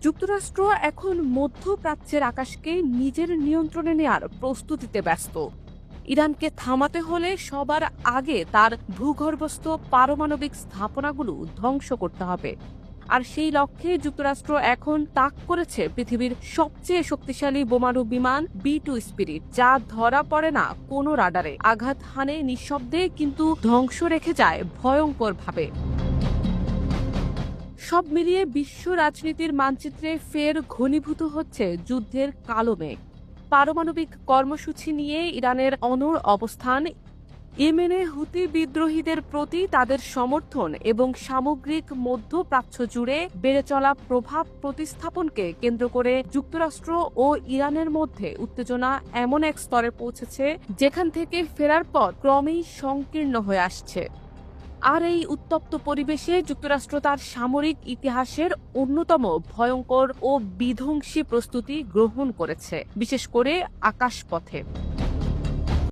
যুক্তরাষ্ট্র এখন মধ্যপ্রাচ্যের আকাশকে নিজের নিয়ন্ত্রণে নেয়ার প্রস্তুতিতে ব্যস্ত। ইরানকে থামাতে হলে সবার আগে তার ভূগর্ভস্থ পারমাণবিক স্থাপনাগুলো ধ্বংস করতে হবে। আর সেই লক্ষ্যে যুক্তরাষ্ট্র এখন তাক করেছে পৃথিবীর সবচেয়ে শক্তিশালী বোমারু বিমান B2 স্পিরিট, যা ধরা পড়ে না কোনো রাডারে, আঘাত হানে নিঃশব্দে কিন্তু ধ্বংস রেখে যায় ভয়ঙ্করভাবে। সব মিলিয়ে বিশ্ব রাজনীতির মানচিত্রে ফের ঘনীভূত হচ্ছে যুদ্ধের কালো মেঘ। পারমাণবিক কর্মসূচি নিয়ে ইরানের অনড় অবস্থান, ইয়েমেনে হুতি বিদ্রোহীদের প্রতি তাদের সমর্থন এবং সামগ্রিক মধ্যপ্রাচ্য জুড়ে বেড়ে চলা প্রভাব প্রতিস্থাপনকে কেন্দ্র করে যুক্তরাষ্ট্র ও ইরানের মধ্যে উত্তেজনা এমন এক স্তরে পৌঁছেছে যেখান থেকে ফেরার পথ ক্রমেই সংকীর্ণ হয়ে আসছে। আর এই উত্তপ্ত পরিবেশে যুক্তরাষ্ট্র তার সামরিক ইতিহাসের অন্যতম ভয়ঙ্কর ও বিধ্বংসী প্রস্তুতি গ্রহণ করেছে, বিশেষ করে আকাশপথে।